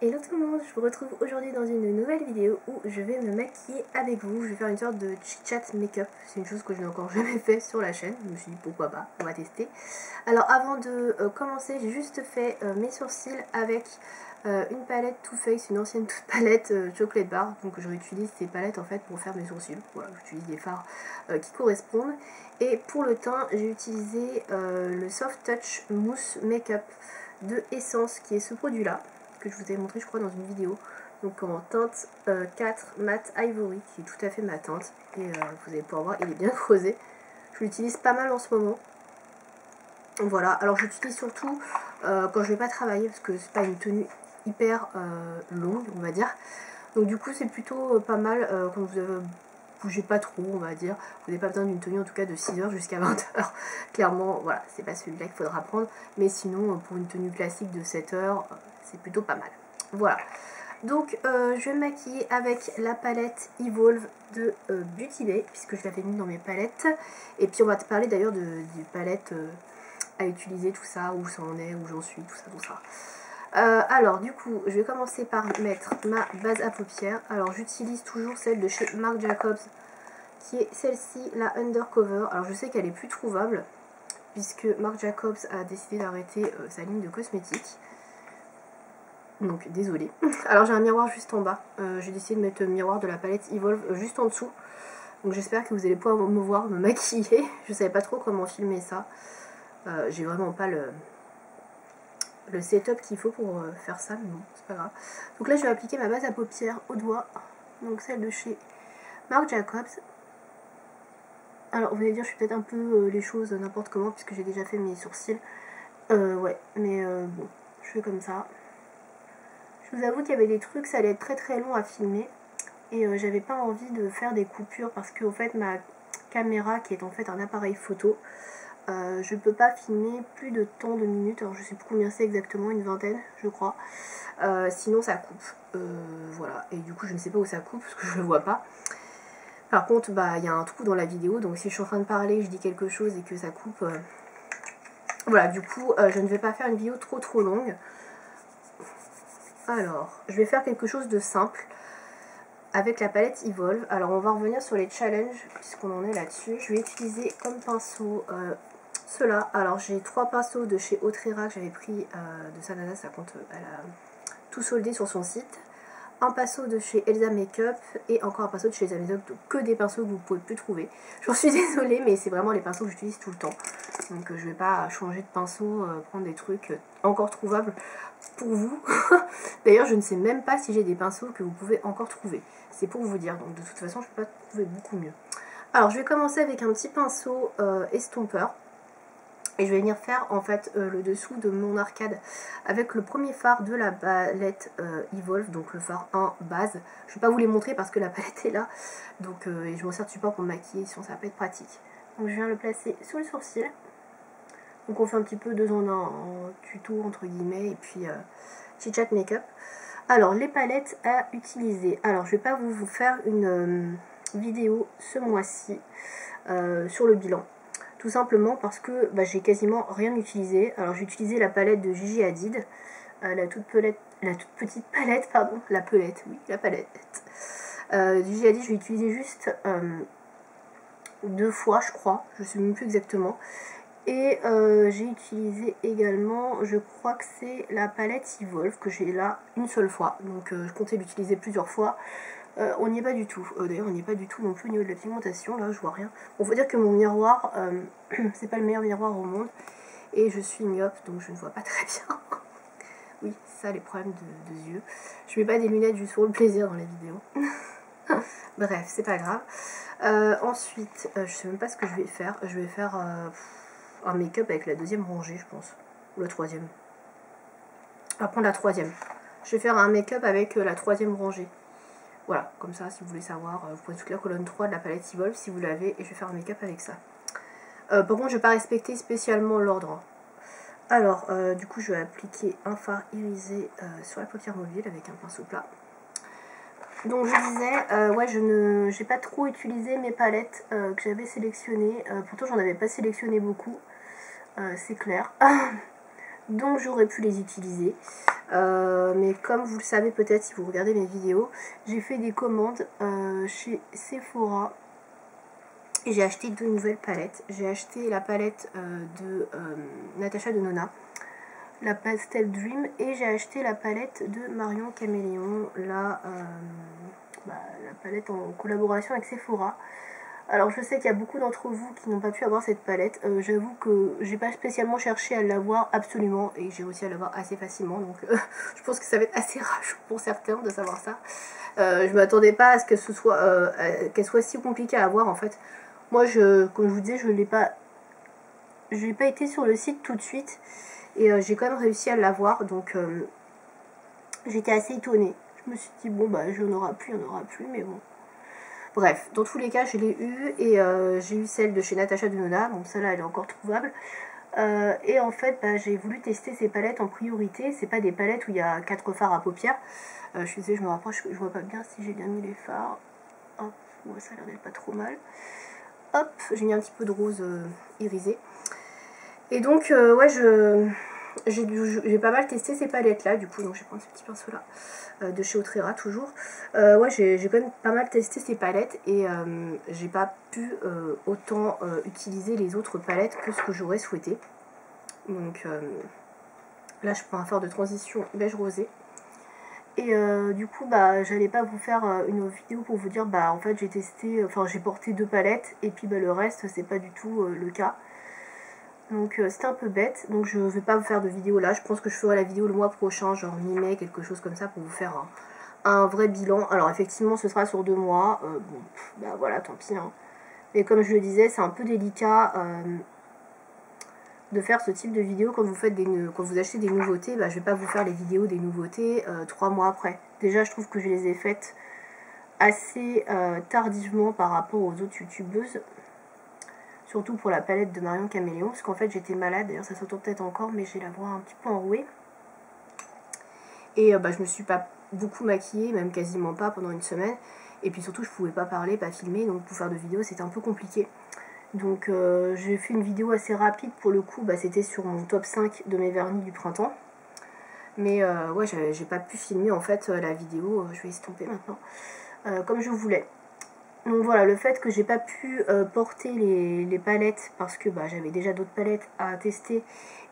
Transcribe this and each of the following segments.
Hello tout le monde, je vous retrouve aujourd'hui dans une nouvelle vidéo où je vais me maquiller avec vous. Je vais faire une sorte de chit-chat make-up. C'est une chose que je n'ai encore jamais fait sur la chaîne. Je me suis dit pourquoi pas, on va tester. Alors avant de commencer, j'ai juste fait mes sourcils avec une palette Too Faced, une ancienne palette Chocolate Bar. Donc je réutilise ces palettes en fait pour faire mes sourcils. Voilà, j'utilise des fards qui correspondent. Et pour le teint, j'ai utilisé le Soft Touch Mousse Make-up de Essence, qui est ce produit là que je vous ai montré je crois dans une vidéo, donc en teinte 4 Matte Ivory, qui est tout à fait ma teinte, et vous allez pouvoir voir, il est bien creusé. Je l'utilise pas mal en ce moment. Voilà, alors j'utilise surtout quand je vais pas travailler, parce que c'est pas une tenue hyper longue on va dire, donc du coup c'est plutôt pas mal quand vous bougez pas trop on va dire, vous n'avez pas besoin d'une tenue en tout cas de 6h jusqu'à 20h, clairement voilà, c'est pas celui-là qu'il faudra prendre, mais sinon pour une tenue classique de 7h, c'est plutôt pas mal. Voilà, donc je vais me maquiller avec la palette Evolve de Beauty Bay, puisque je l'avais mis dans mes palettes, et puis on va te parler d'ailleurs des palettes à utiliser, tout ça, où ça en est, où j'en suis, tout ça. Alors du coup je vais commencer par mettre ma base à paupières. Alors j'utilise toujours celle de chez Marc Jacobs, qui est celle-ci, la Undercover. Alors je sais qu'elle est plus trouvable puisque Marc Jacobs a décidé d'arrêter sa ligne de cosmétiques, donc désolée. Alors j'ai un miroir juste en bas, j'ai décidé de mettre le miroir de la palette Evolve juste en dessous, donc j'espère que vous allez pouvoir me voir me maquiller. Je savais pas trop comment filmer ça, j'ai vraiment pas le setup qu'il faut pour faire ça, mais bon, c'est pas grave. Donc là je vais appliquer ma base à paupières au doigt, donc celle de chez Marc Jacobs. Alors vous allez dire je suis peut-être un peu les choses n'importe comment puisque j'ai déjà fait mes sourcils, ouais, mais bon, je fais comme ça. Je vous avoue qu'il y avait des trucs, ça allait être très long à filmer, et j'avais pas envie de faire des coupures parce que en fait ma caméra, qui est en fait un appareil photo, je peux pas filmer plus de tant de minutes, alors je sais plus combien c'est exactement, une vingtaine je crois, sinon ça coupe, voilà, et du coup je ne sais pas où ça coupe parce que je le vois pas. Par contre bah il y a un trou dans la vidéo, donc si je suis en train de parler, je dis quelque chose et que ça coupe, voilà, du coup je ne vais pas faire une vidéo trop longue. Alors je vais faire quelque chose de simple avec la palette Evolve. Alors on va revenir sur les challenges puisqu'on en est là-dessus. Je vais utiliser comme pinceau ceux-là. Alors j'ai 3 pinceaux de chez Autrera que j'avais pris de Sanada, ça compte, elle a tout soldé sur son site. Un pinceau de chez Elsa Makeup et encore un pinceau de chez Elsa Makeup, donc que des pinceaux que vous ne pouvez plus trouver. J'en suis désolée, mais c'est vraiment les pinceaux que j'utilise tout le temps. Donc je vais pas changer de pinceau, prendre des trucs encore trouvables pour vous. D'ailleurs je ne sais même pas si j'ai des pinceaux que vous pouvez encore trouver. C'est pour vous dire, donc de toute façon je peux pas trouver beaucoup mieux. Alors je vais commencer avec un petit pinceau estompeur. Et je vais venir faire en fait le dessous de mon arcade avec le premier fard de la palette Evolve, donc le fard 1 base. Je vais pas vous les montrer parce que la palette est là, donc et je m'en sers de support pour me maquiller, sinon ça va pas être pratique. Donc je viens le placer sous le sourcil. Donc on fait un petit peu 2 en 1 en tuto entre guillemets, et puis chit-chat make-up. Alors les palettes à utiliser. Alors je vais pas vous faire une vidéo ce mois-ci sur le bilan. Tout simplement parce que bah, j'ai quasiment rien utilisé. Alors j'ai utilisé la palette de Gigi Hadid, la toute petite palette, pardon, la palette. Gigi Hadid, je l'ai utilisé juste 2 fois, je crois, je ne sais même plus exactement. Et j'ai utilisé également, je crois que c'est la palette Evolve que j'ai là une seule fois. Donc je comptais l'utiliser plusieurs fois. On n'y est pas du tout. D'ailleurs, on n'y est pas du tout non plus au niveau de la pigmentation. Là, je vois rien. On faut dire que mon miroir, c'est pas le meilleur miroir au monde. Et je suis myope, donc je ne vois pas très bien. Oui, c'est ça les problèmes de yeux. Je mets pas des lunettes juste pour le plaisir dans les vidéos. Bref, c'est pas grave. Ensuite, je sais même pas ce que je vais faire. Je vais faire un make-up avec la 2e rangée, je pense. Ou la 3e. On va prendre la 3e. Je vais faire un make-up avec la 3e rangée. Voilà, comme ça, si vous voulez savoir, vous pouvez toute la colonne 3 de la palette Evolve si vous l'avez, et je vais faire un make-up avec ça. Par contre, je ne vais pas respecter spécialement l'ordre. Alors, du coup, je vais appliquer un fard irisé sur la paupière mobile avec un pinceau plat. Donc, je disais, ouais, je n'ai pas trop utilisé mes palettes que j'avais sélectionnées. Pourtant, j'en avais pas sélectionné beaucoup, c'est clair. Donc, j'aurais pu les utiliser. Mais comme vous le savez peut-être si vous regardez mes vidéos, j'ai fait des commandes chez Sephora. Et j'ai acheté 2 nouvelles palettes. J'ai acheté la palette de Natasha Denona, la Pastel Dream, et j'ai acheté la palette de Marion Caméléon, la palette en collaboration avec Sephora. Alors je sais qu'il y a beaucoup d'entre vous qui n'ont pas pu avoir cette palette. J'avoue que j'ai pas spécialement cherché à l'avoir absolument, et j'ai réussi à l'avoir assez facilement, donc je pense que ça va être assez rageant pour certains de savoir ça. Je m'attendais pas à ce que ce soit qu'elle soit si compliquée à avoir en fait. Moi, comme je vous disais, je n'ai pas été sur le site tout de suite. Et j'ai quand même réussi à l'avoir. Donc, j'étais assez étonnée. Je me suis dit, bon, bah, il n'y en aura plus, mais bon. Bref, dans tous les cas, je l'ai eu. Et j'ai eu celle de chez Natasha Denona. Donc, celle-là, elle est encore trouvable. Et en fait, bah, j'ai voulu tester ces palettes en priorité. C'est pas des palettes où il y a 4 fards à paupières. Je suis désolée, je me rapproche. Je vois pas bien si j'ai bien mis les fards. Hop, ouais, ça a l'air d'être pas trop mal. Hop, j'ai mis un petit peu de rose irisé. Et donc, ouais, j'ai pas mal testé ces palettes là, du coup, donc je vais prendre ce petit pinceau là, de chez Outrera toujours. Ouais, j'ai quand même pas mal testé ces palettes et j'ai pas pu autant utiliser les autres palettes que ce que j'aurais souhaité. Donc là, je prends un fard de transition beige rosé. Et du coup, bah, j'allais pas vous faire une vidéo pour vous dire, bah, en fait, j'ai testé, enfin, j'ai porté 2 palettes, et puis, bah, le reste, c'est pas du tout le cas. Donc, c'était un peu bête, donc je vais pas vous faire de vidéo là. Je pense que je ferai la vidéo le mois prochain, genre mi-mai, quelque chose comme ça, pour vous faire un vrai bilan. Alors, effectivement, ce sera sur 2 mois. Bon, bah, voilà, tant pis, hein. Mais comme je le disais, c'est un peu délicat de faire ce type de vidéo quand vous achetez des nouveautés. Bah, je vais pas vous faire les vidéos des nouveautés 3 mois après. Déjà, je trouve que je les ai faites assez tardivement par rapport aux autres youtubeuses, surtout pour la palette de Marion Caméléon, parce qu'en fait j'étais malade, d'ailleurs ça s'entend peut-être encore, mais j'ai la voix un petit peu enrouée. Et bah, je me suis pas beaucoup maquillée, même quasiment pas pendant une semaine. Et puis surtout je pouvais pas parler, pas filmer, donc pour faire de vidéos c'était un peu compliqué. Donc j'ai fait une vidéo assez rapide pour le coup, bah, c'était sur mon top 5 de mes vernis du printemps. Mais ouais, j'ai pas pu filmer en fait la vidéo, je vais estomper maintenant, comme je voulais. Donc voilà, le fait que j'ai pas pu porter les palettes parce que bah, j'avais déjà d'autres palettes à tester,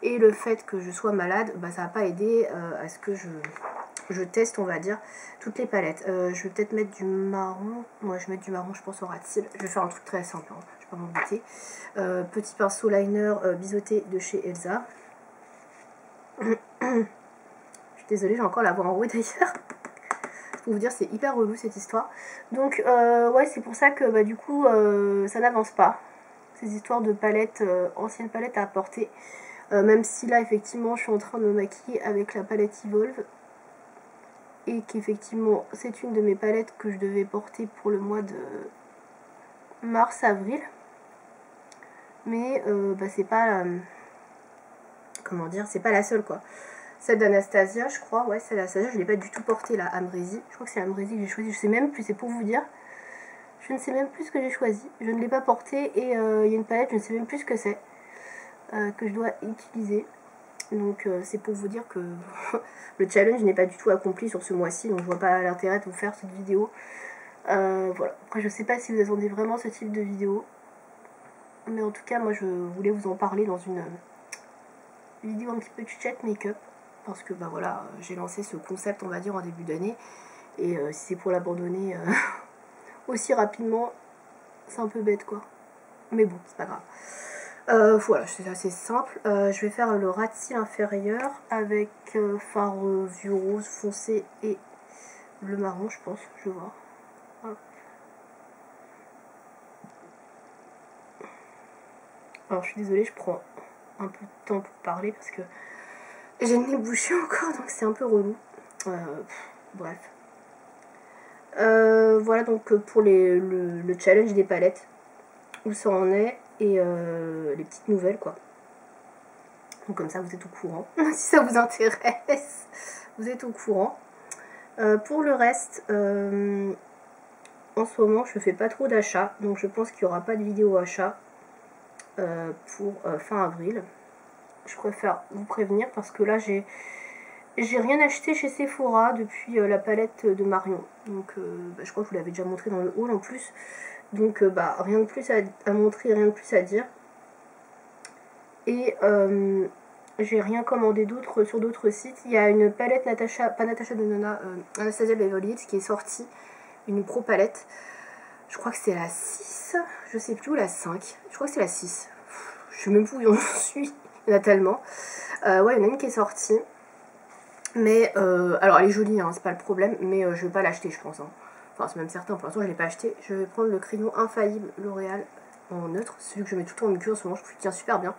et le fait que je sois malade, bah, ça n'a pas aidé à ce que je teste, on va dire, toutes les palettes. Je vais peut-être mettre du marron. Moi, je vais mettre du marron, je pense, au rat-cils. Je vais faire un truc très simple, hein. Je vais pas m'embêter. Petit pinceau liner biseauté de chez Elsa. Je suis désolée, j'ai encore la voix enrouée d'ailleurs. Pour vous dire, c'est hyper relou cette histoire. Donc, ouais, c'est pour ça que bah, du coup, ça n'avance pas. Ces histoires de palettes, anciennes palettes à apporter. Même si là, effectivement, je suis en train de me maquiller avec la palette Evolve. Et qu'effectivement, c'est une de mes palettes que je devais porter pour le mois de mars-avril. Mais bah, c'est pas... comment dire, c'est pas la seule, quoi. Celle d'Anastasia, je crois, ouais, celle d'Anastasia, je ne l'ai pas du tout portée, la Amrésie. Je crois que c'est l'Amrésie que j'ai choisi, je sais même plus, c'est pour vous dire. Je ne sais même plus ce que j'ai choisi, je ne l'ai pas portée, et il y a une palette, je ne sais même plus ce que c'est, que je dois utiliser. Donc c'est pour vous dire que le challenge n'est pas du tout accompli sur ce mois-ci, donc je vois pas l'intérêt de vous faire cette vidéo. Voilà, après je sais pas si vous attendez vraiment ce type de vidéo, mais en tout cas moi je voulais vous en parler dans une vidéo un petit peu chat make-up. Parce que bah voilà, j'ai lancé ce concept on va dire en début d'année, et si c'est pour l'abandonner aussi rapidement, c'est un peu bête quoi. Mais bon, c'est pas grave. Voilà, c'est assez simple. Je vais faire le ras de cils inférieur avec fard vieux rose foncé et le marron, je pense, je vois. Hop. Alors je suis désolée, je prends un peu de temps pour parler parce que j'ai le nez bouché encore, donc c'est un peu relou. Bref. Voilà donc pour le challenge des palettes, où ça en est, et les petites nouvelles quoi. Donc comme ça vous êtes au courant. Si ça vous intéresse, vous êtes au courant. Pour le reste, en ce moment je fais pas trop d'achats, donc je pense qu'il n'y aura pas de vidéo achat pour fin avril. Je préfère vous prévenir parce que là j'ai J'ai rien acheté chez Sephora depuis la palette de Marion. Donc je crois que je vous l'avais déjà montré dans le haul en plus. Donc rien de plus à montrer, rien de plus à dire. Et j'ai rien commandé d'autre sur d'autres sites. Il y a une palette pas Natasha de Nona, Anastasia Beverly Hills qui est sortie. Une pro palette. Je crois que c'est la 6. Je sais plus où la 5. Je crois que c'est la 6. Je sais même plus où j'en suis. Il y en a tellement. Ouais, il y en a une qui est sortie. Mais, alors elle est jolie, hein, c'est pas le problème. Mais je vais pas l'acheter, je pense. Hein. Enfin, c'est même certain. Pour l'instant, je l'ai pas acheté. Je vais prendre le crayon infaillible L'Oréal en neutre. Celui que je mets tout le temps en muqueuse en ce moment. Je trouve qu'il tient super bien.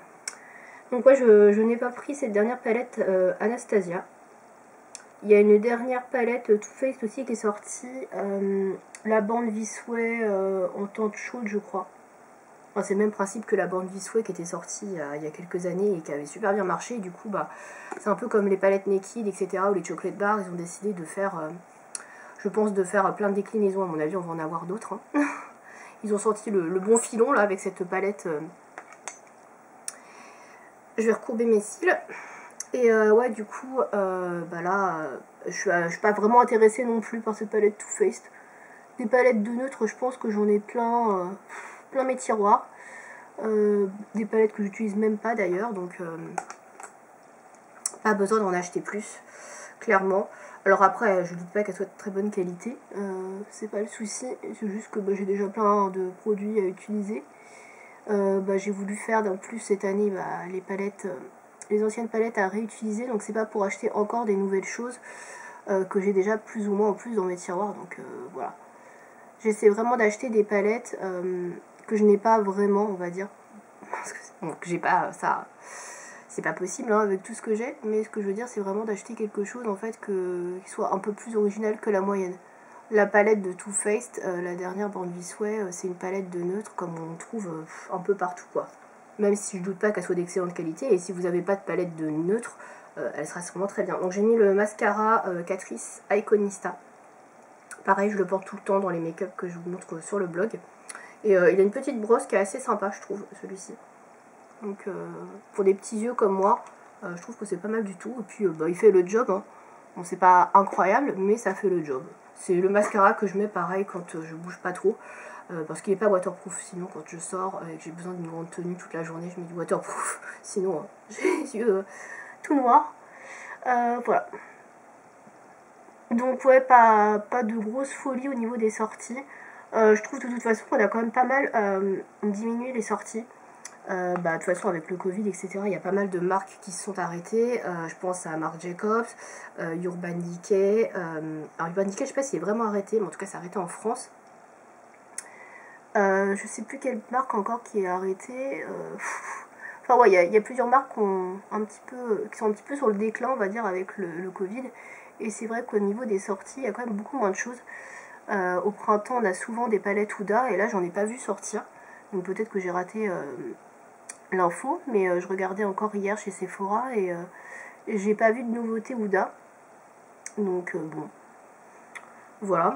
Donc ouais, je n'ai pas pris cette dernière palette Anastasia. Il y a une dernière palette Too Faced aussi qui est sortie. La bande Visway en teinte chaude, je crois. Enfin, c'est le même principe que la bande Visway qui était sortie il y a quelques années et qui avait super bien marché. Et du coup, c'est un peu comme les palettes Naked, etc. ou les chocolate bars. Ils ont décidé de faire, je pense, de faire plein de déclinaisons. À mon avis, on va en avoir d'autres. Hein. Ils ont sorti le bon filon là avec cette palette. Je vais recourber mes cils. Et ouais, du coup, là, je suis pas vraiment intéressée non plus par cette palette Too Faced. Des palettes de neutre, je pense que j'en ai plein mes tiroirs. Des palettes que j'utilise même pas d'ailleurs, donc pas besoin d'en acheter plus, clairement. Alors après, je doute pas qu'elle soit de très bonne qualité, c'est pas le souci, c'est juste que j'ai déjà plein de produits à utiliser. J'ai voulu faire en plus cette année les palettes, les anciennes palettes à réutiliser, donc c'est pas pour acheter encore des nouvelles choses que j'ai déjà plus ou moins en plus dans mes tiroirs, donc voilà. J'essaie vraiment d'acheter des palettes que je n'ai pas vraiment, on va dire. Parce que bon, j'ai pas ça, c'est pas possible hein, avec tout ce que j'ai, mais ce que je veux dire c'est vraiment d'acheter quelque chose en fait qui soit un peu plus original que la moyenne. La palette de Too Faced, la dernière Born This Way, c'est une palette de neutre comme on trouve un peu partout quoi. Même si je doute pas qu'elle soit d'excellente qualité, et si vous n'avez pas de palette de neutre, elle sera sûrement très bien. Donc j'ai mis le mascara Catrice Iconista. Pareil, je le porte tout le temps dans les make-up que je vous montre sur le blog. Et il a une petite brosse qui est assez sympa, je trouve, celui-ci. Donc pour des petits yeux comme moi, je trouve que c'est pas mal du tout. Et puis il fait le job. Hein. Bon, c'est pas incroyable, mais ça fait le job. C'est le mascara que je mets pareil quand je bouge pas trop. Parce qu'il n'est pas waterproof. Sinon, quand je sors et que j'ai besoin d'une grande tenue toute la journée, je mets du waterproof. Sinon, j'ai les yeux tout noirs. Voilà. Donc ouais, pas de grosse folie au niveau des sorties. Je trouve de toute façon qu'on a quand même pas mal diminué les sorties. De toute façon avec le Covid etc, il y a pas mal de marques qui se sont arrêtées. Je pense à Marc Jacobs, Urban Decay. Alors Urban Decay je sais pas s'il est vraiment arrêté, mais en tout cas c'est arrêté en France. Je sais plus quelle marque encore qui est arrêtée. Enfin ouais, il y a plusieurs marques qui sont un petit peu sur le déclin on va dire avec le Covid. Et c'est vrai qu'au niveau des sorties il y a quand même beaucoup moins de choses. Au printemps on a souvent des palettes Huda et là j'en ai pas vu sortir. Donc peut-être que j'ai raté l'info, mais je regardais encore hier chez Sephora et j'ai pas vu de nouveauté Huda. Donc bon, voilà.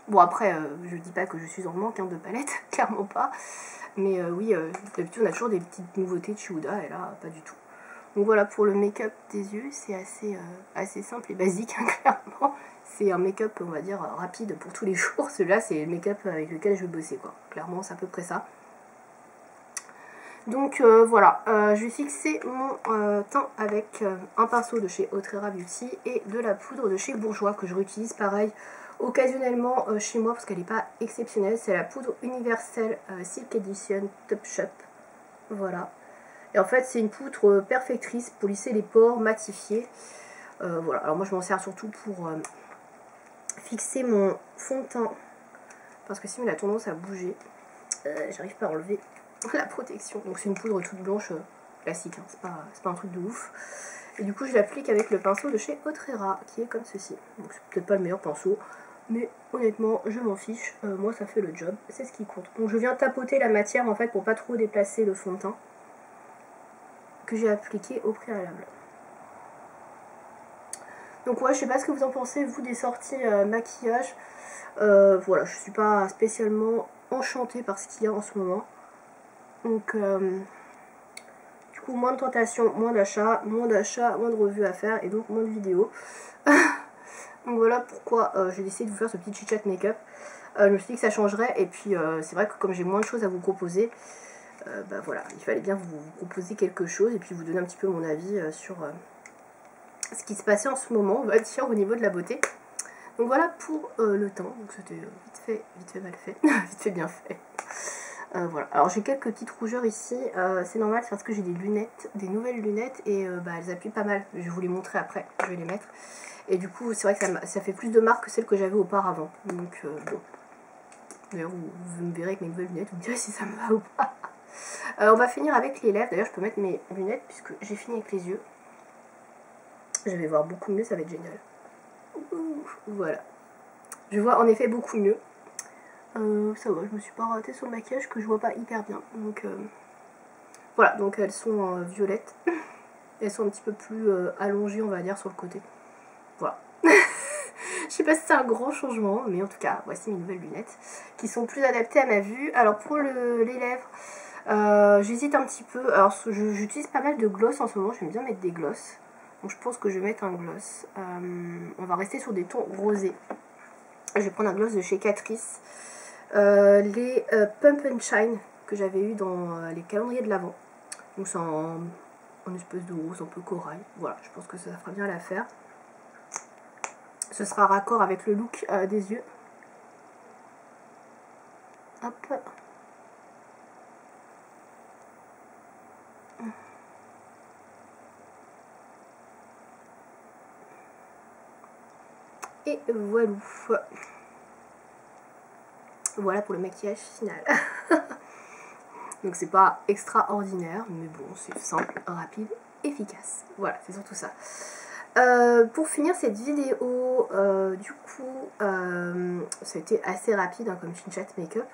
Bon après, je dis pas que je suis en manque de palettes, clairement pas. Mais oui, d'habitude on a toujours des petites nouveautés de chez Huda et là pas du tout. Donc voilà pour le make-up des yeux, c'est assez simple et basique hein, clairement. C'est un make-up on va dire rapide pour tous les jours. Celui-là c'est le make-up avec lequel je vais bosser quoi. Clairement c'est à peu près ça. Donc voilà, je vais fixer mon teint avec un pinceau de chez Autrera Beauty et de la poudre de chez Bourjois que je réutilise pareil occasionnellement chez moi parce qu'elle n'est pas exceptionnelle. C'est la poudre universelle Silk Edition Top Shop. Voilà. Et en fait c'est une poudre perfectrice pour lisser les pores, matifier. Voilà, alors moi je m'en sers surtout pour fixer mon fond de teint parce que sinon il a tendance à bouger. J'arrive pas à enlever la protection. Donc c'est une poudre toute blanche classique, hein. C'est pas un truc de ouf. Et du coup je l'applique avec le pinceau de chez Autrera qui est comme ceci. Donc c'est peut-être pas le meilleur pinceau, mais honnêtement je m'en fiche. Moi ça fait le job, c'est ce qui compte. Donc je viens tapoter la matière en fait pour pas trop déplacer le fond de teint que j'ai appliqué au préalable. Donc ouais, je sais pas ce que vous en pensez vous des sorties maquillage. Voilà, je suis pas spécialement enchantée par ce qu'il y a en ce moment. Donc du coup moins de tentations, moins d'achats, moins de revues à faire et donc moins de vidéos. Donc voilà pourquoi j'ai décidé de vous faire ce petit chit-chat make-up. Je me suis dit que ça changerait et puis c'est vrai que comme j'ai moins de choses à vous proposer, bah voilà, il fallait bien vous proposer quelque chose et puis vous donner un petit peu mon avis sur ce qui se passait en ce moment, on va dire, au niveau de la beauté. Donc voilà pour le temps, donc c'était vite fait mal fait, vite fait bien fait. Voilà, alors j'ai quelques petites rougeurs ici, c'est normal, c'est parce que j'ai des lunettes, des nouvelles lunettes et bah, elles appuient pas mal, je vais vous les montrer après, je vais les mettre. Et du coup c'est vrai que ça fait plus de marques que celles que j'avais auparavant, donc bon. D'ailleurs vous me verrez avec mes nouvelles lunettes, vous me direz si ça me va ou pas. On va finir avec les lèvres, d'ailleurs je peux mettre mes lunettes puisque j'ai fini avec les yeux. Je vais voir beaucoup mieux, ça va être génial. Voilà. Je vois en effet beaucoup mieux. Ça va, je me suis pas ratée sur le maquillage que je vois pas hyper bien. Donc voilà, donc elles sont violettes. Elles sont un petit peu plus allongées, on va dire, sur le côté. Voilà. Je sais pas si c'est un grand changement, mais en tout cas, voici mes nouvelles lunettes qui sont plus adaptées à ma vue. Alors pour les lèvres, j'hésite un petit peu. Alors j'utilise pas mal de gloss en ce moment, j'aime bien mettre des gloss. Donc je pense que je vais mettre un gloss. On va rester sur des tons rosés. Je vais prendre un gloss de chez Catrice. Les Pump and Shine que j'avais eu dans les calendriers de l'Avent. Donc c'est en espèce de rose un peu corail. Voilà, je pense que ça fera bien l'affaire. Ce sera raccord avec le look des yeux. Hop. Et voilà. Voilà pour le maquillage final. Donc c'est pas extraordinaire, mais bon, c'est simple, rapide, efficace. Voilà, c'est surtout ça. Pour finir cette vidéo, du coup, ça a été assez rapide hein, comme chit-chat make-up.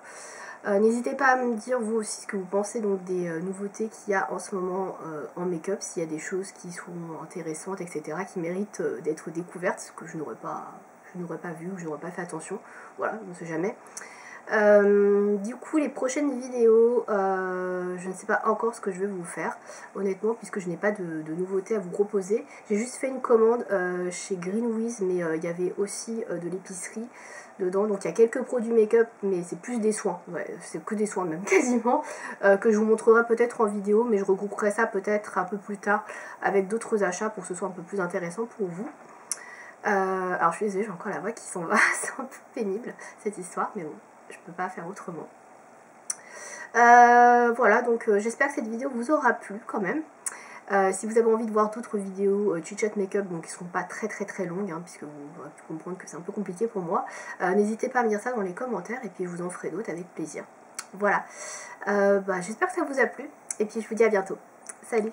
N'hésitez pas à me dire vous aussi ce que vous pensez donc des nouveautés qu'il y a en ce moment en make-up, s'il y a des choses qui sont intéressantes, etc., qui méritent d'être découvertes, que je n'aurais pas vu ou que je n'aurais pas fait attention. Voilà, on ne sait jamais. Du coup les prochaines vidéos, je ne sais pas encore ce que je vais vous faire honnêtement puisque je n'ai pas de nouveautés à vous proposer. J'ai juste fait une commande chez Greenwiz, mais il y avait aussi de l'épicerie dedans, donc il y a quelques produits make-up mais c'est plus des soins, ouais, c'est que des soins même quasiment, que je vous montrerai peut-être en vidéo, mais je regrouperai ça peut-être un peu plus tard avec d'autres achats pour que ce soit un peu plus intéressant pour vous. Alors je suis désolée, j'ai encore la voix qui s'en va, c'est un peu pénible cette histoire, mais bon, je peux pas faire autrement. Voilà, donc j'espère que cette vidéo vous aura plu quand même. Si vous avez envie de voir d'autres vidéos chit-chat make-up, donc qui ne seront pas très longues, hein, puisque vous aurez pu comprendre que c'est un peu compliqué pour moi, n'hésitez pas à me dire ça dans les commentaires et puis je vous en ferai d'autres avec plaisir. Voilà, j'espère que ça vous a plu et puis je vous dis à bientôt. Salut!